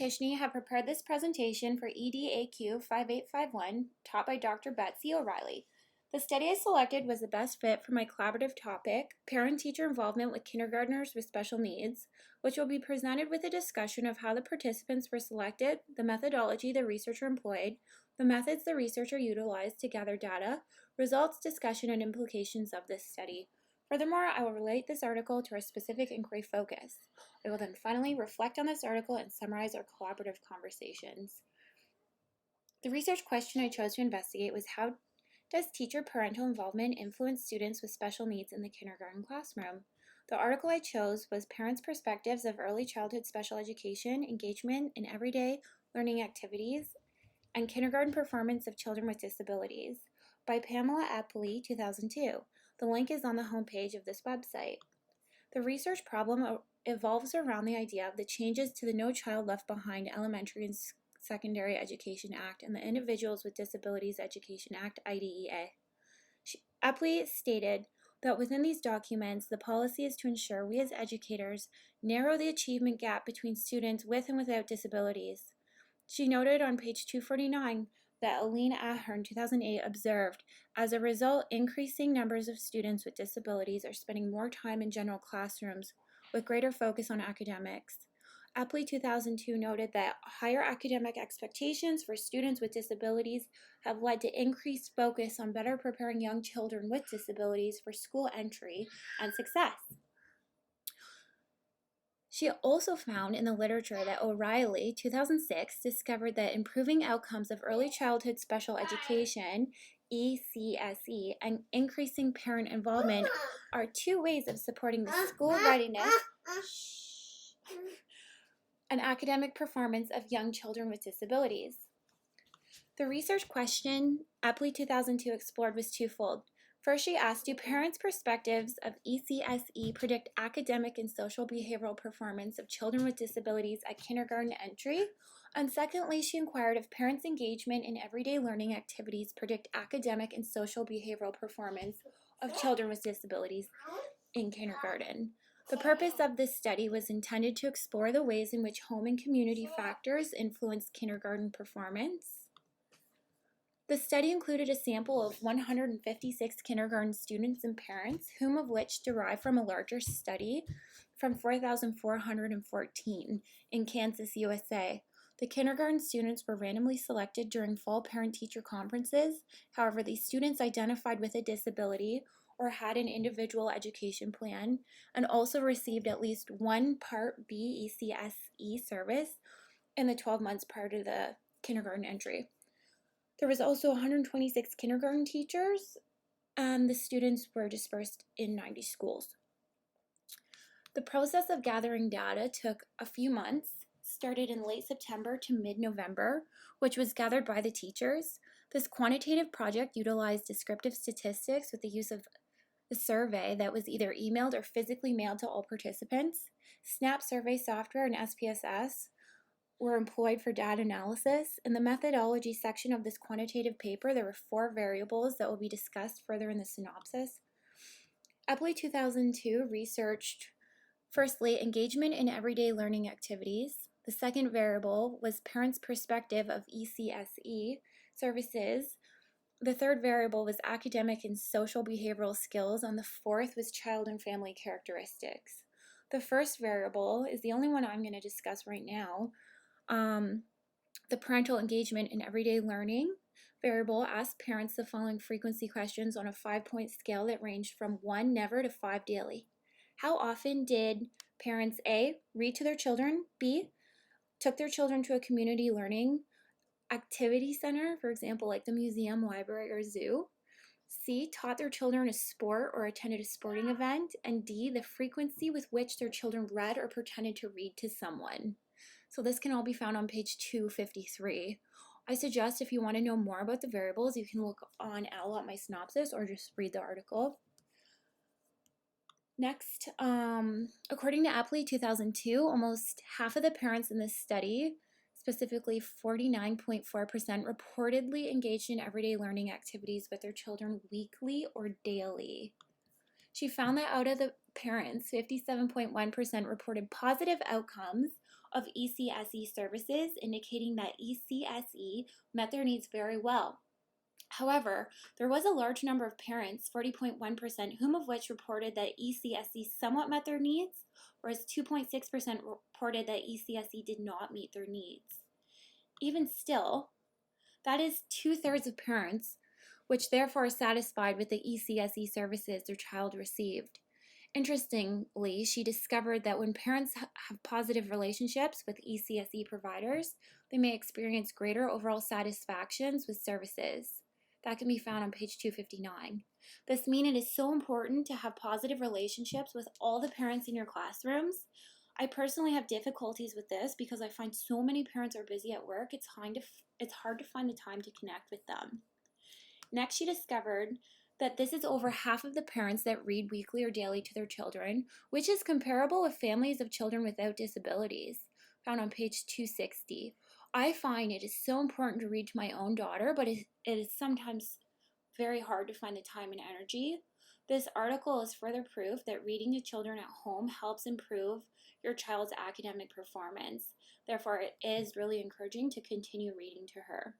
McKishnie have prepared this presentation for EDAQ 5851, taught by Dr. Betsy O'Reilly. The study I selected was the best fit for my collaborative topic, parent-teacher involvement with kindergartners with special needs, which will be presented with a discussion of how the participants were selected, the methodology the researcher employed, the methods the researcher utilized to gather data, results, discussion, and implications of this study. Furthermore, I will relate this article to our specific inquiry focus. I will then finally reflect on this article and summarize our collaborative conversations. The research question I chose to investigate was how does teacher parental involvement influence students with special needs in the kindergarten classroom? The article I chose was Parents' Perspectives of Early Childhood Special Education, Engagement in Everyday Learning Activities, and Kindergarten Performance of Children with Disabilities by Pamela Epley, 2002. The link is on the homepage of this website. The research problem evolves around the idea of the changes to the No Child Left Behind Elementary and Secondary Education Act and the Individuals with Disabilities Education Act, IDEA. Epley stated that within these documents, the policy is to ensure we as educators narrow the achievement gap between students with and without disabilities. She noted on page 249 that Aline Ahern, 2008, observed, as a result, increasing numbers of students with disabilities are spending more time in general classrooms with greater focus on academics. Epley, 2002, noted that higher academic expectations for students with disabilities have led to increased focus on better preparing young children with disabilities for school entry and success. She also found in the literature that O'Reilly, 2006, discovered that improving outcomes of early childhood special education, ECSE, and increasing parent involvement are two ways of supporting the school readiness and academic performance of young children with disabilities. The research question Epley 2002 explored was twofold. First, she asked, do parents' perspectives of ECSE predict academic and social behavioral performance of children with disabilities at kindergarten entry? And secondly, she inquired if parents' engagement in everyday learning activities predict academic and social behavioral performance of children with disabilities in kindergarten. The purpose of this study was intended to explore the ways in which home and community factors influence kindergarten performance. The study included a sample of 156 kindergarten students and parents, whom of which derived from a larger study from 4,414 in Kansas, USA. The kindergarten students were randomly selected during fall parent-teacher conferences. However, these students identified with a disability or had an individual education plan and also received at least one Part B ECSE service in the 12 months prior to the kindergarten entry. There was also 126 kindergarten teachers, and the students were dispersed in 90 schools. The process of gathering data took a few months, started in late September to mid-November, which was gathered by the teachers. This quantitative project utilized descriptive statistics with the use of a survey that was either emailed or physically mailed to all participants. SNAP survey software and SPSS were employed for data analysis. In the methodology section of this quantitative paper, there were 4 variables that will be discussed further in the synopsis. Epley 2002 researched, firstly, engagement in everyday learning activities. The second variable was parents' perspective of ECSE services. The third variable was academic and social behavioral skills, and the fourth was child and family characteristics. The first variable is the only one I'm going to discuss right now. The parental engagement in everyday learning variable asked parents the following frequency questions on a 5-point scale that ranged from 1 never to 5 daily. How often did parents A, read to their children, B, took their children to a community learning activity center, for example, like the museum, library, or zoo, C, taught their children a sport or attended a sporting event, and D, the frequency with which their children read or pretended to read to someone. So this can all be found on page 253. I suggest if you want to know more about the variables, you can look on OWL at my synopsis or just read the article. Next, according to Epley 2002, almost half of the parents in this study, specifically 49.4%, reportedly engaged in everyday learning activities with their children weekly or daily. She found that out of the parents, 57.1% reported positive outcomes of ECSE services, indicating that ECSE met their needs very well. However, there was a large number of parents, 40.1%, whom of which reported that ECSE somewhat met their needs, whereas 2.6% reported that ECSE did not meet their needs. Even still, that is 2/3 of parents, which therefore are satisfied with the ECSE services their child received. Interestingly, she discovered that when parents have positive relationships with ECSE providers, they may experience greater overall satisfactions with services. That can be found on page 259. This means it is so important to have positive relationships with all the parents in your classrooms. I personally have difficulties with this because I find so many parents are busy at work, it's hard to find the time to connect with them. Next, she discovered that this is over half of the parents that read weekly or daily to their children, which is comparable with families of children without disabilities, found on page 260. I find it is so important to read to my own daughter, but it is sometimes very hard to find the time and energy. This article is further proof that reading to children at home helps improve your child's academic performance. Therefore, it is really encouraging to continue reading to her.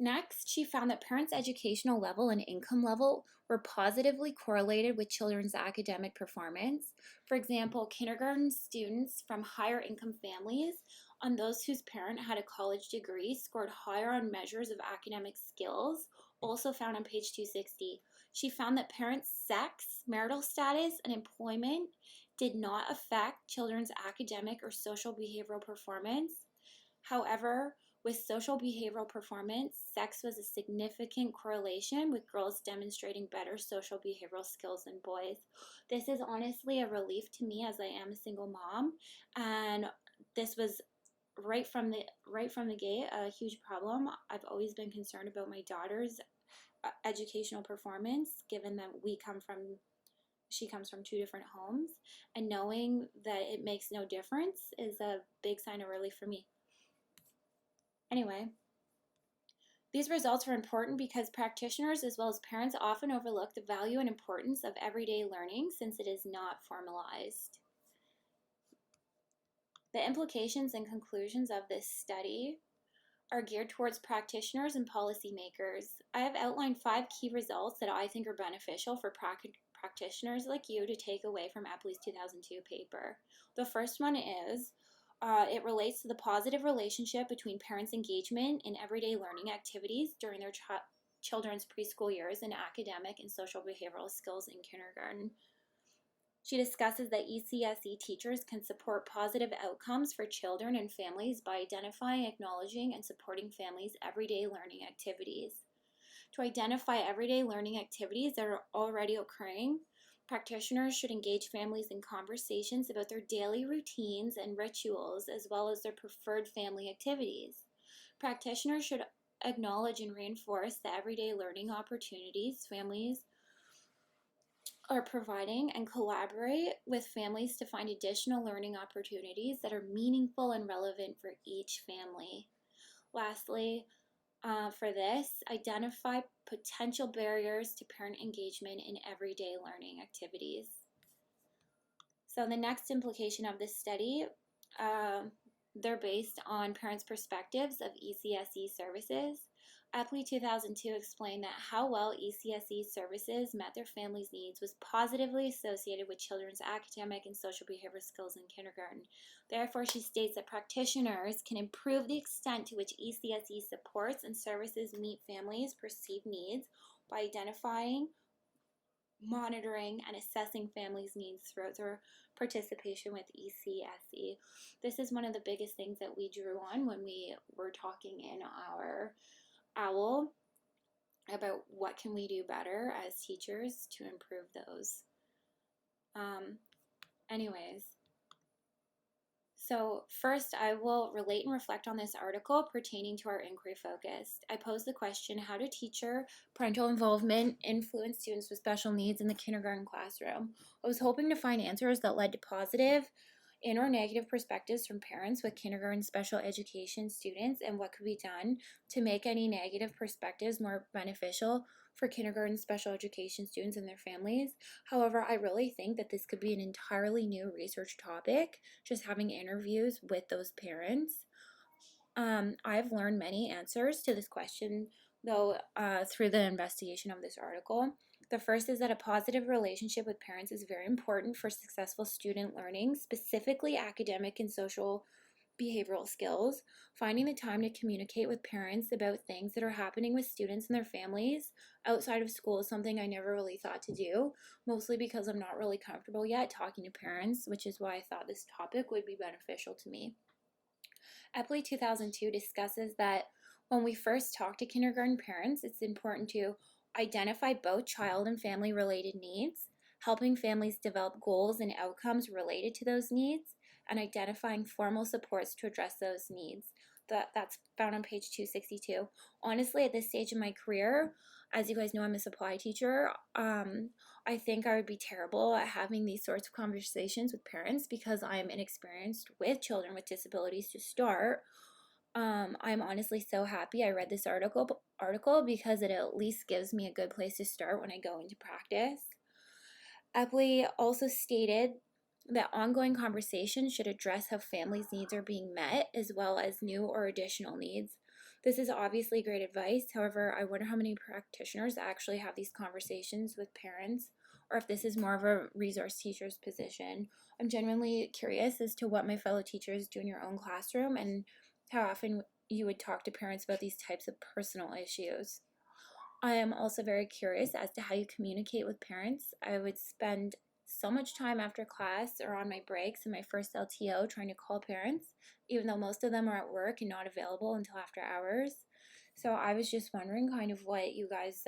Next, she found that parents' educational level and income level were positively correlated with children's academic performance. For example, kindergarten students from higher income families and those whose parent had a college degree scored higher on measures of academic skills, also found on page 260. She found that parents' sex, marital status, and employment did not affect children's academic or social behavioral performance. However, with social behavioral performance, sex was a significant correlation, with girls demonstrating better social behavioral skills than boys. This is honestly a relief to me as I am a single mom, and this was right from the gate a huge problem. I've always been concerned about my daughter's educational performance, given that she comes from two different homes, and knowing that it makes no difference is a big sign of relief for me. Anyway, these results are important because practitioners as well as parents often overlook the value and importance of everyday learning since it is not formalized. The implications and conclusions of this study are geared towards practitioners and policymakers. I have outlined 5 key results that I think are beneficial for practitioners like you to take away from Epley's 2002 paper. The first one is it relates to the positive relationship between parents' engagement in everyday learning activities during their children's preschool years and academic and social behavioral skills in kindergarten. She discusses that ECSE teachers can support positive outcomes for children and families by identifying, acknowledging, and supporting families' everyday learning activities. To identify everyday learning activities that are already occurring, practitioners should engage families in conversations about their daily routines and rituals, as well as their preferred family activities. Practitioners should acknowledge and reinforce the everyday learning opportunities families are providing and collaborate with families to find additional learning opportunities that are meaningful and relevant for each family. Lastly, for this, identify potential barriers to parent engagement in everyday learning activities. So the next implication of this study, they're based on parents' perspectives of ECSE services. Epley 2002 explained that how well ECSE services met their families' needs was positively associated with children's academic and social behavior skills in kindergarten. Therefore, she states that practitioners can improve the extent to which ECSE supports and services meet families' perceived needs by identifying, monitoring, and assessing families' needs throughout their participation with ECSE. This is one of the biggest things that we drew on when we were talking in our OWL about what can we do better as teachers to improve those. Anyways, so first I will relate and reflect on this article pertaining to our inquiry focus. I posed the question, how do teacher parental involvement influence students with special needs in the kindergarten classroom? I was hoping to find answers that led to positive and or negative perspectives from parents with kindergarten special education students, and what could be done to make any negative perspectives more beneficial for kindergarten special education students and their families. However, I really think that this could be an entirely new research topic, just having interviews with those parents. I've learned many answers to this question, though, through the investigation of this article. The first is that a positive relationship with parents is very important for successful student learning, specifically academic and social behavioral skills. Finding the time to communicate with parents about things that are happening with students and their families outside of school is something I never really thought to do, mostly because I'm not really comfortable yet talking to parents, which is why I thought this topic would be beneficial to me. Epley 2002 discusses that when we first talk to kindergarten parents, it's important to identify both child and family related needs, helping families develop goals and outcomes related to those needs, and identifying formal supports to address those needs. That's found on page 262. Honestly, at this stage in my career, as you guys know, I'm a supply teacher. I think I would be terrible at having these sorts of conversations with parents because I'm inexperienced with children with disabilities to start. I'm honestly so happy I read this article because it at least gives me a good place to start when I go into practice. Epley also stated that ongoing conversations should address how families' needs are being met as well as new or additional needs. This is obviously great advice. However, I wonder how many practitioners actually have these conversations with parents, or if this is more of a resource teacher's position. I'm genuinely curious as to what my fellow teachers do in your own classroom and how often you would talk to parents about these types of personal issues. I am also very curious as to how you communicate with parents. I would spend so much time after class or on my breaks in my first LTO trying to call parents, even though most of them are at work and not available until after hours. So I was just wondering kind of what you guys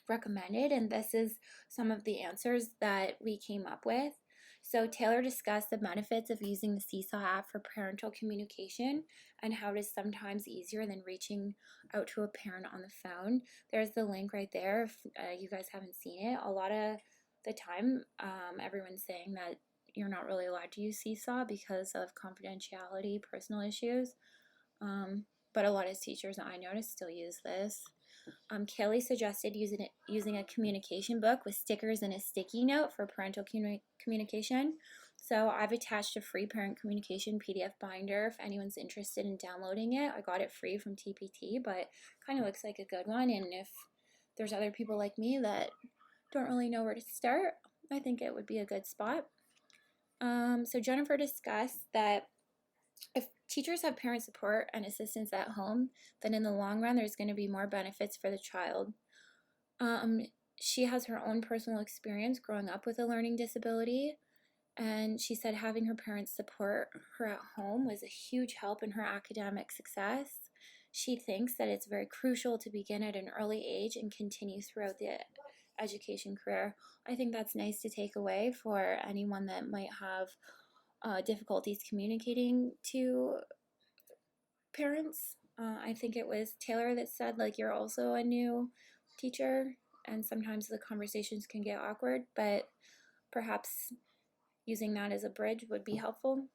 recommended, and this is some of the answers that we came up with. So Taylor discussed the benefits of using the Seesaw app for parental communication and how it is sometimes easier than reaching out to a parent on the phone. There's the link right there if you guys haven't seen it. A lot of the time, everyone's saying that you're not really allowed to use Seesaw because of confidentiality, personal issues. But a lot of teachers I noticed still use this. Kelly suggested using a communication book with stickers and a sticky note for parental communication. So I've attached a free parent communication PDF binder if anyone's interested in downloading it. I got it free from TPT, but kind of looks like a good one. And if there's other people like me that don't really know where to start, I think it would be a good spot. So Jennifer discussed that if teachers have parent support and assistance at home, then in the long run, there's going to be more benefits for the child. She has her own personal experience growing up with a learning disability, and she said having her parents support her at home was a huge help in her academic success. She thinks that it's very crucial to begin at an early age and continue throughout the education career. I think that's nice to take away for anyone that might have difficulties communicating to parents. I think it was Taylor that said, like, you're also a new teacher, and sometimes the conversations can get awkward, but perhaps using that as a bridge would be helpful.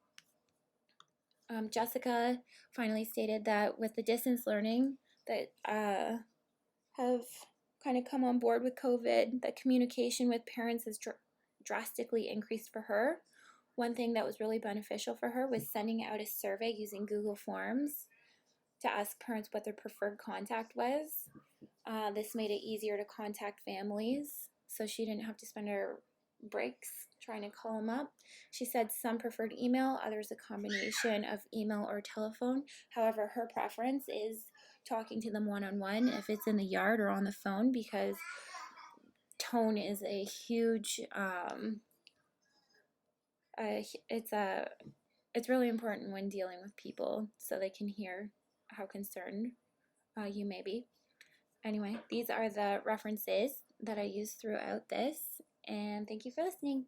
Jessica finally stated that with the distance learning that have kind of come on board with COVID, that communication with parents has drastically increased for her. One thing that was really beneficial for her was sending out a survey using Google Forms to ask parents what their preferred contact was. This made it easier to contact families, so she didn't have to spend her breaks trying to call them up. She said some preferred email, others a combination of email or telephone. However, her preference is talking to them one-on-one if it's in the yard or on the phone, because tone is a huge it's really important when dealing with people so they can hear how concerned you may be. Anyway, these are the references that I used throughout this, and thank you for listening.